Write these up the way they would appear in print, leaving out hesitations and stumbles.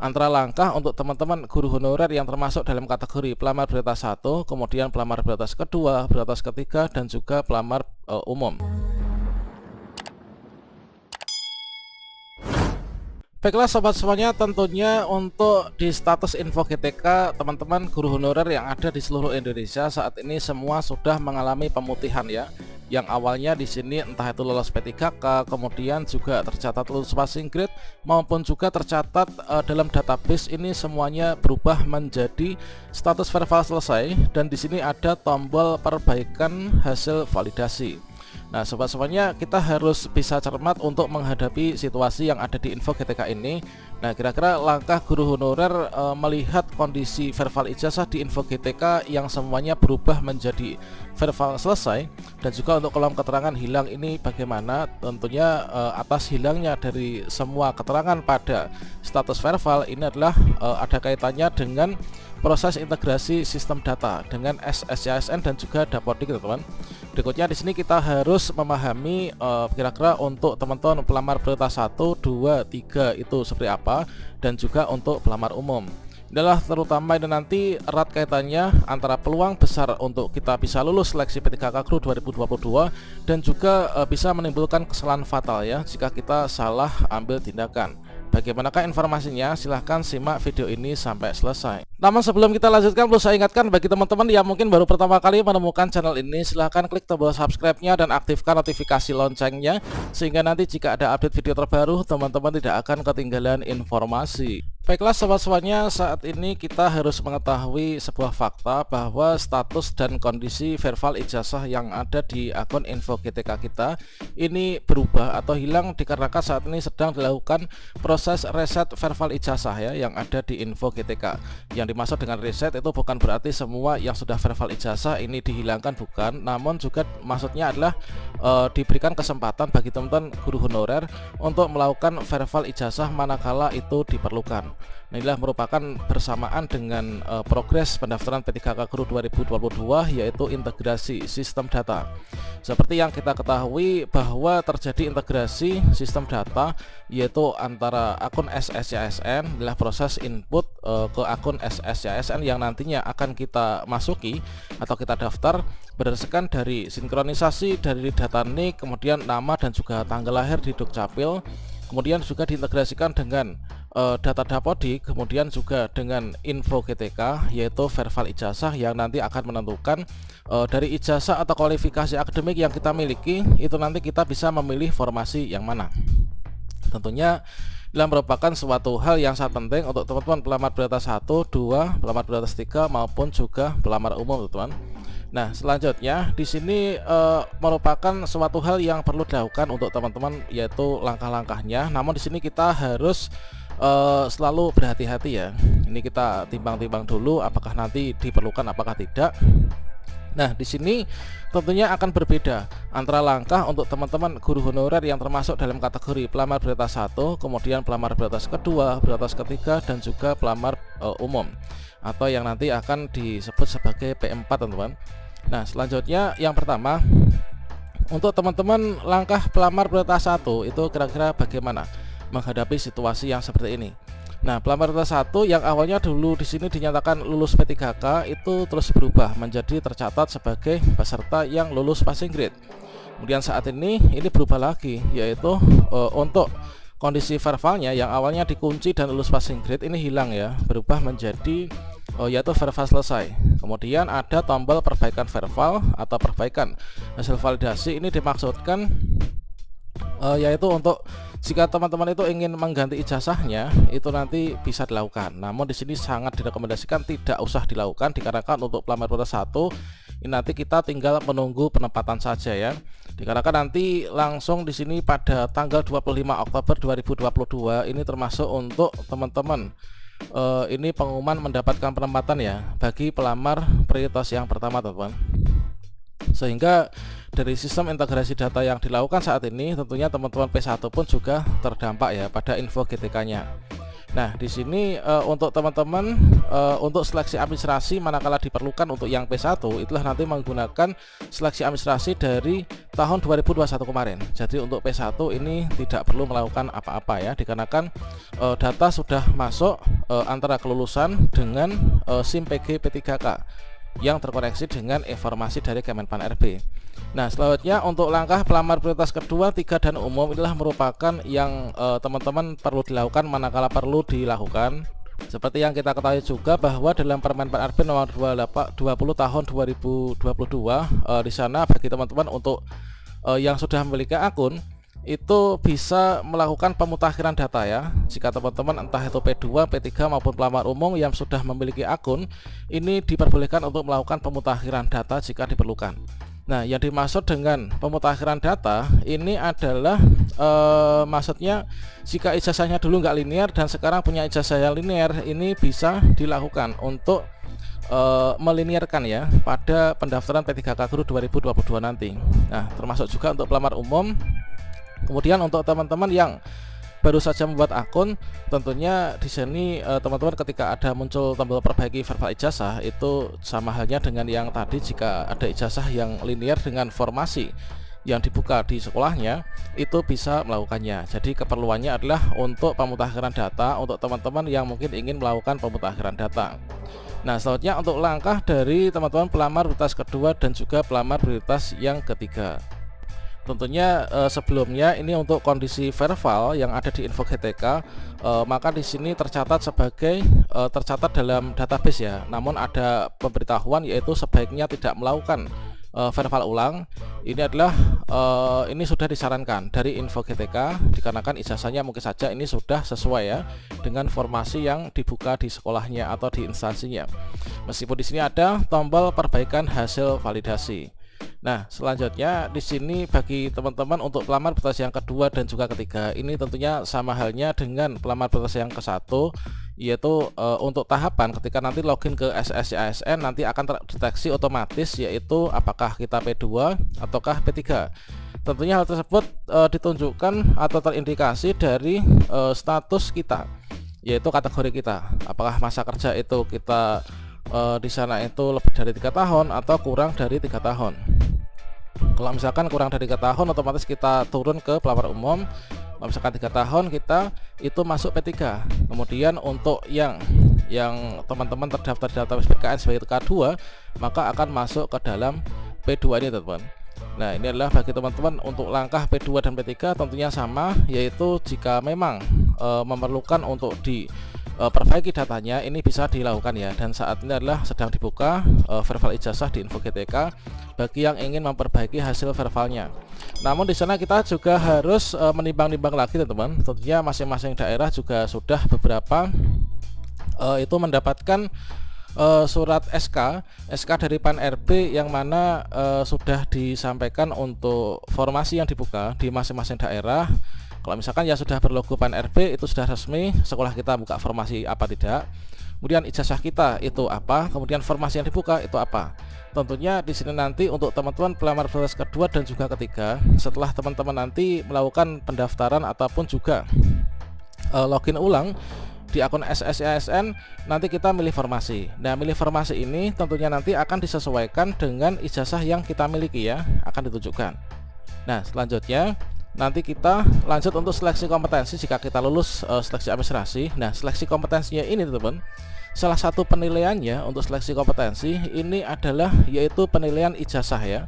antara langkah untuk teman-teman guru honorer yang termasuk dalam kategori pelamar prioritas 1, kemudian pelamar prioritas kedua, prioritas ketiga, dan juga pelamar umum. Baiklah sobat semuanya, tentunya untuk di status info GTK teman-teman guru honorer yang ada di seluruh Indonesia saat ini semua sudah mengalami pemutihan ya. Yang awalnya di sini entah itu lolos P3K, kemudian juga tercatat lulus passing grade maupun juga tercatat dalam database, ini semuanya berubah menjadi status verbal selesai, dan di sini ada tombol perbaikan hasil validasi. Nah sobat semuanya, kita harus bisa cermat untuk menghadapi situasi yang ada di info GTK ini. Nah kira-kira langkah guru honorer melihat kondisi verbal ijazah di info GTK yang semuanya berubah menjadi verbal selesai, dan juga untuk kolom keterangan hilang ini bagaimana. Tentunya atas hilangnya dari semua keterangan pada status verbal ini adalah ada kaitannya dengan proses integrasi sistem data dengan SSCASN dan juga Dapodik, teman-teman. Berikutnya di sini kita harus memahami kira-kira untuk teman-teman pelamar prioritas 1, 2, 3 itu seperti apa, dan juga untuk pelamar umum. Inilah terutama ini nanti erat kaitannya antara peluang besar untuk kita bisa lulus seleksi P3K Kru 2022 dan juga bisa menimbulkan kesalahan fatal ya jika kita salah ambil tindakan. Bagaimanakah informasinya? Silahkan simak video ini sampai selesai. Namun sebelum kita lanjutkan, perlu saya ingatkan bagi teman-teman yang mungkin baru pertama kali menemukan channel ini, silahkan klik tombol subscribe-nya dan aktifkan notifikasi loncengnya, sehingga nanti jika ada update video terbaru, teman-teman tidak akan ketinggalan informasi. Baiklah sobat semuanya, saat ini kita harus mengetahui sebuah fakta bahwa status dan kondisi verbal ijazah yang ada di akun info GTK kita ini berubah atau hilang dikarenakan saat ini sedang dilakukan proses reset verbal ijazah ya yang ada di info GTK. Yang dimaksud dengan reset itu bukan berarti semua yang sudah verbal ijazah ini dihilangkan, bukan, namun juga maksudnya adalah diberikan kesempatan bagi teman-teman guru honorer untuk melakukan verbal ijazah manakala itu diperlukan. Nah, inilah merupakan bersamaan dengan progres pendaftaran P3K Kru 2022, yaitu integrasi sistem data. Seperti yang kita ketahui bahwa terjadi integrasi sistem data yaitu antara akun SSCASN, adalah proses input ke akun SSCASN yang nantinya akan kita masuki atau kita daftar berdasarkan dari sinkronisasi dari data NIK, kemudian nama dan juga tanggal lahir di Dukcapil, kemudian juga diintegrasikan dengan data Dapodik, kemudian juga dengan info GTK yaitu verbal ijazah yang nanti akan menentukan dari ijazah atau kualifikasi akademik yang kita miliki itu nanti kita bisa memilih formasi yang mana. Tentunya ini merupakan suatu hal yang sangat penting untuk teman-teman pelamar prioritas 1, 2, pelamar prioritas 3 maupun juga pelamar umum, teman-teman. Nah, selanjutnya di sini merupakan suatu hal yang perlu dilakukan untuk teman-teman yaitu langkah-langkahnya. Namun di sini kita harus selalu berhati-hati ya. Ini kita timbang-timbang dulu apakah nanti diperlukan apakah tidak. Nah, di sini tentunya akan berbeda antara langkah untuk teman-teman guru honorer yang termasuk dalam kategori pelamar prioritas 1, kemudian pelamar prioritas kedua, prioritas ketiga, dan juga pelamar umum atau yang nanti akan disebut sebagai P4, teman-teman. Nah, selanjutnya yang pertama untuk teman-teman langkah pelamar prioritas 1 itu kira-kira bagaimana menghadapi situasi yang seperti ini. Nah, pelamar prioritas 1 yang awalnya dulu di sini dinyatakan lulus P3K itu terus berubah menjadi tercatat sebagai peserta yang lulus passing grade. Kemudian saat ini berubah lagi yaitu untuk kondisi verbalnya yang awalnya dikunci dan lulus passing grade ini hilang ya, berubah menjadi yaitu verbal selesai. Kemudian ada tombol perbaikan verbal atau perbaikan hasil validasi. Ini dimaksudkan yaitu untuk jika teman-teman itu ingin mengganti ijazahnya itu nanti bisa dilakukan. Namun di sini sangat direkomendasikan tidak usah dilakukan dikarenakan untuk pelamar prioritas 1 ini nanti kita tinggal menunggu penempatan saja ya. Dikarenakan nanti langsung di sini pada tanggal 25 Oktober 2022 ini termasuk untuk teman-teman ini pengumuman mendapatkan penempatan ya bagi pelamar prioritas yang pertama, teman-teman. Sehingga dari sistem integrasi data yang dilakukan saat ini tentunya teman-teman P1 pun juga terdampak ya pada info GTK-nya. Nah, di sini untuk teman-teman untuk seleksi administrasi manakala diperlukan untuk yang P1 itulah nanti menggunakan seleksi administrasi dari tahun 2021 kemarin. Jadi untuk P1 ini tidak perlu melakukan apa-apa ya, dikarenakan data sudah masuk antara kelulusan dengan SIM PG P3K yang terkoneksi dengan informasi dari Kemenpan RB. Nah, selanjutnya untuk langkah pelamar prioritas kedua, 3 dan umum inilah merupakan yang teman-teman perlu dilakukan manakala perlu dilakukan. Seperti yang kita ketahui juga bahwa dalam Permenpan RB nomor 20 tahun 2022 di sana bagi teman-teman untuk yang sudah memiliki akun itu bisa melakukan pemutakhiran data ya. Jika teman-teman entah itu P2, P3 maupun pelamar umum yang sudah memiliki akun, ini diperbolehkan untuk melakukan pemutakhiran data jika diperlukan. Nah, yang dimaksud dengan pemutakhiran data ini adalah maksudnya jika ijazahnya dulu nggak linear dan sekarang punya ijazah yang linear, ini bisa dilakukan untuk melinearkan ya pada pendaftaran P3K Guru 2022 nanti. Nah, termasuk juga untuk pelamar umum. Kemudian untuk teman-teman yang baru saja membuat akun, tentunya di sini teman-teman ketika ada muncul tombol perbaiki verbal ijazah itu sama halnya dengan yang tadi. Jika ada ijazah yang linear dengan formasi yang dibuka di sekolahnya, itu bisa melakukannya. Jadi keperluannya adalah untuk pemutakhiran data untuk teman-teman yang mungkin ingin melakukan pemutakhiran data. Nah, selanjutnya untuk langkah dari teman-teman pelamar prioritas kedua dan juga pelamar prioritas yang ketiga. Tentunya sebelumnya ini untuk kondisi verbal yang ada di info GTK, maka di sini tercatat sebagai tercatat dalam database ya. Namun ada pemberitahuan yaitu sebaiknya tidak melakukan verbal ulang. Ini adalah ini sudah disarankan dari info GTK dikarenakan ijazahnya mungkin saja ini sudah sesuai ya dengan formasi yang dibuka di sekolahnya atau di instansinya. Meskipun di sini ada tombol perbaikan hasil validasi. Nah, selanjutnya di sini bagi teman-teman untuk pelamar prioritas yang kedua dan juga ketiga ini tentunya sama halnya dengan pelamar prioritas yang ke-1, yaitu untuk tahapan ketika nanti login ke SSC ASN nanti akan terdeteksi otomatis yaitu apakah kita P2 ataukah P3. Tentunya hal tersebut ditunjukkan atau terindikasi dari status kita, yaitu kategori kita. Apakah masa kerja itu kita di sana itu lebih dari 3 tahun atau kurang dari 3 tahun. Kalau misalkan kurang dari 3 tahun otomatis kita turun ke pelamar umum. Kalau misalkan 3 tahun kita itu masuk P3. Kemudian untuk yang teman-teman terdaftar di database PKN sebagai K2 maka akan masuk ke dalam P2 ini teman-teman. Nah, ini adalah bagi teman-teman untuk langkah P2 dan P3 tentunya sama, yaitu jika memang memerlukan untuk perbaiki datanya ini bisa dilakukan ya. Dan saat ini adalah sedang dibuka verbal ijazah di info GTK bagi yang ingin memperbaiki hasil verbalnya. Namun di sana kita juga harus menimbang-nimbang lagi teman-teman. Tentunya masing-masing daerah juga sudah beberapa itu mendapatkan surat SK dari PAN RB yang mana sudah disampaikan untuk formasi yang dibuka di masing-masing daerah. Kalau misalkan ya sudah berlogo PAN RB itu sudah resmi sekolah kita buka formasi apa tidak. Kemudian ijazah kita itu apa, kemudian formasi yang dibuka itu apa. Tentunya di sini nanti untuk teman-teman pelamar prioritas kedua dan juga ketiga, setelah teman-teman nanti melakukan pendaftaran ataupun juga login ulang di akun SSC ASN, nanti kita milih formasi. Nah, milih formasi ini tentunya nanti akan disesuaikan dengan ijazah yang kita miliki ya, akan ditunjukkan. Nah, selanjutnya nanti kita lanjut untuk seleksi kompetensi jika kita lulus seleksi administrasi. Nah, seleksi kompetensinya ini teman-teman, salah satu penilaiannya untuk seleksi kompetensi ini adalah yaitu penilaian ijazah ya.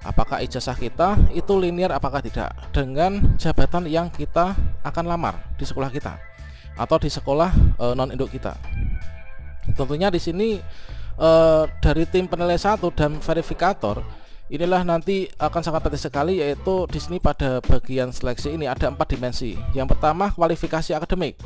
Apakah ijazah kita itu linear apakah tidak dengan jabatan yang kita akan lamar di sekolah kita atau di sekolah non induk kita. Tentunya di sini dari tim penilai 1 dan verifikator inilah nanti akan sangat penting sekali, yaitu di sini pada bagian seleksi ini ada 4 dimensi. Yang pertama kualifikasi akademik.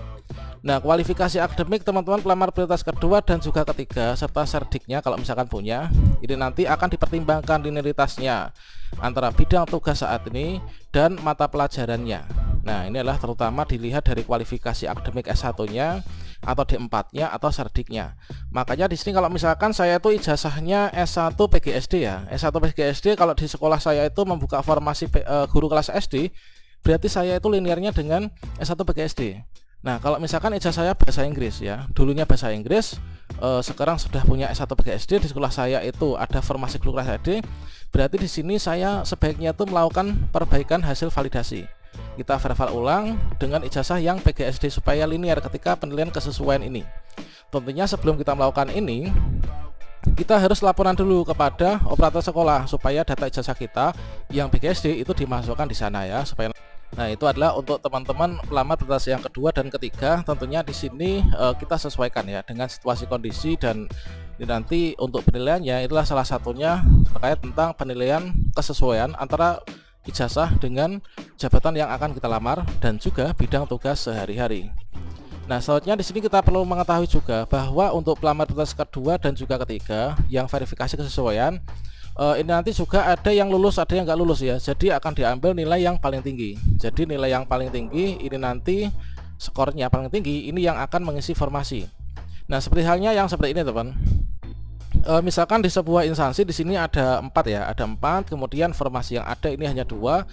Nah, kualifikasi akademik teman-teman pelamar prioritas kedua dan juga ketiga serta serdiknya kalau misalkan punya, ini nanti akan dipertimbangkan linearitasnya antara bidang tugas saat ini dan mata pelajarannya. Nah, ini adalah terutama dilihat dari kualifikasi akademik S1-nya atau D4-nya atau serdiknya. Makanya di sini kalau misalkan saya itu ijazahnya S1 PGSD ya. S1 PGSD kalau di sekolah saya itu membuka formasi guru kelas SD, berarti saya itu linearnya dengan S1 PGSD. Nah, kalau misalkan ijazah saya bahasa Inggris ya, dulunya bahasa Inggris, sekarang sudah punya S1 PGSD, di sekolah saya itu ada formasi guru kelas SD, berarti di sini saya sebaiknya tuh melakukan perbaikan hasil validasi. Kita verifal ulang dengan ijazah yang PGSD supaya linear ketika penilaian kesesuaian ini. Tentunya sebelum kita melakukan ini, kita harus laporan dulu kepada operator sekolah supaya data ijazah kita yang PGSD itu dimasukkan di sana ya, supaya. Nah, itu adalah untuk teman-teman pelamar berprestasi yang kedua dan ketiga. Tentunya di sini kita sesuaikan ya dengan situasi kondisi, dan nanti untuk penilaiannya itulah salah satunya terkait tentang penilaian kesesuaian antara ijazah dengan jabatan yang akan kita lamar dan juga bidang tugas sehari-hari. Nah, selanjutnya di sini kita perlu mengetahui juga bahwa untuk pelamar berprestasi kedua dan juga ketiga yang verifikasi kesesuaian, ini nanti juga ada yang lulus, ada yang nggak lulus ya. Jadi akan diambil nilai yang paling tinggi. Jadi nilai yang paling tinggi ini nanti skornya paling tinggi ini yang akan mengisi formasi. Nah, seperti halnya yang seperti ini teman. Misalkan di sebuah instansi di sini ada 4 ya, ada 4. Kemudian formasi yang ada ini hanya 2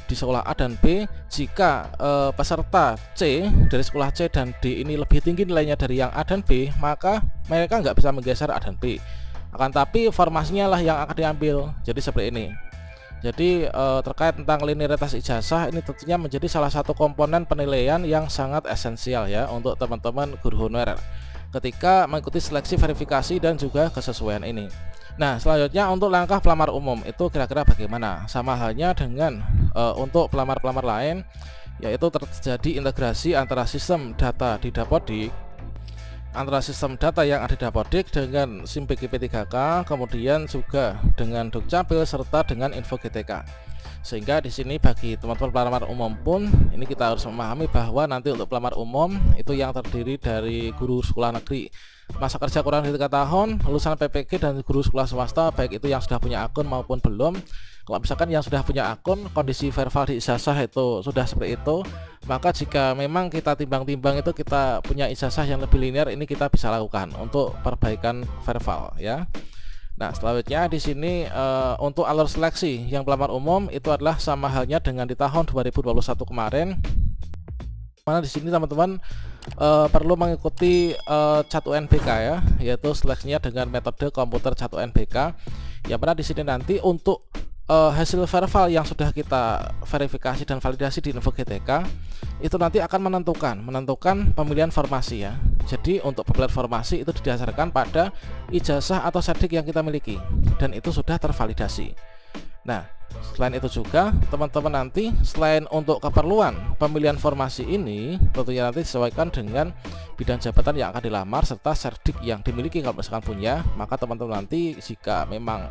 di sekolah A dan B. Jika peserta C dari sekolah C dan D ini lebih tinggi nilainya dari yang A dan B, maka mereka nggak bisa menggeser A dan B. Akan tapi formasinya lah yang akan diambil. Jadi seperti ini. Jadi terkait tentang linearitas ijazah ini tentunya menjadi salah satu komponen penilaian yang sangat esensial ya untuk teman-teman guru honorer ketika mengikuti seleksi, verifikasi dan juga kesesuaian ini. Nah, selanjutnya untuk langkah pelamar umum itu kira-kira bagaimana? Sama halnya dengan untuk pelamar-pelamar lain, yaitu terjadi integrasi antara sistem data di Dapodik, antara sistem data yang ada di Dapodik dengan SIM BGP3K, kemudian juga dengan Dukcapil serta dengan Info GTK. Sehingga di sini bagi teman-teman pelamar umum pun ini kita harus memahami bahwa nanti untuk pelamar umum itu yang terdiri dari guru sekolah negeri masa kerja kurang dari 3 tahun, lulusan PPG, dan guru sekolah swasta baik itu yang sudah punya akun maupun belum. Kalau misalkan yang sudah punya akun, kondisi verbal di ijazah itu sudah seperti itu, maka jika memang kita timbang-timbang itu kita punya ijazah yang lebih linear, ini kita bisa lakukan untuk perbaikan verbal ya. Nah, selanjutnya di sini untuk alur seleksi yang pelamar umum itu adalah sama halnya dengan di tahun 2021 kemarin. Mana di sini teman-teman perlu mengikuti CAT UNBK ya, yaitu seleksinya dengan metode komputer CAT UNBK. Yang mana di sini nanti untuk hasil verbal yang sudah kita verifikasi dan validasi di Info GTK itu nanti akan menentukan pemilihan formasi ya. Jadi untuk pemilihan formasi itu didasarkan pada ijazah atau serdik yang kita miliki dan itu sudah tervalidasi. Nah, selain itu juga teman-teman nanti selain untuk keperluan pemilihan formasi ini tentunya nanti disesuaikan dengan bidang jabatan yang akan dilamar serta serdik yang dimiliki. Kalau misalkan punya, maka teman-teman nanti jika memang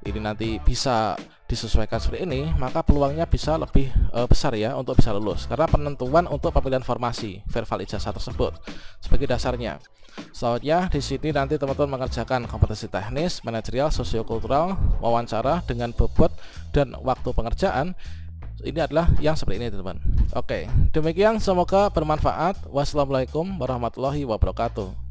ini nanti bisa disesuaikan seperti ini, maka peluangnya bisa lebih besar ya untuk bisa lulus karena penentuan untuk pemilihan formasi verbal ijazah tersebut sebagai dasarnya. Selanjutnya di sini nanti teman-teman mengerjakan kompetensi teknis, manajerial, sosiokultural, wawancara dengan bobot dan waktu pengerjaan. Ini adalah yang seperti ini teman-teman. Oke, demikian, semoga bermanfaat. Wassalamualaikum warahmatullahi wabarakatuh.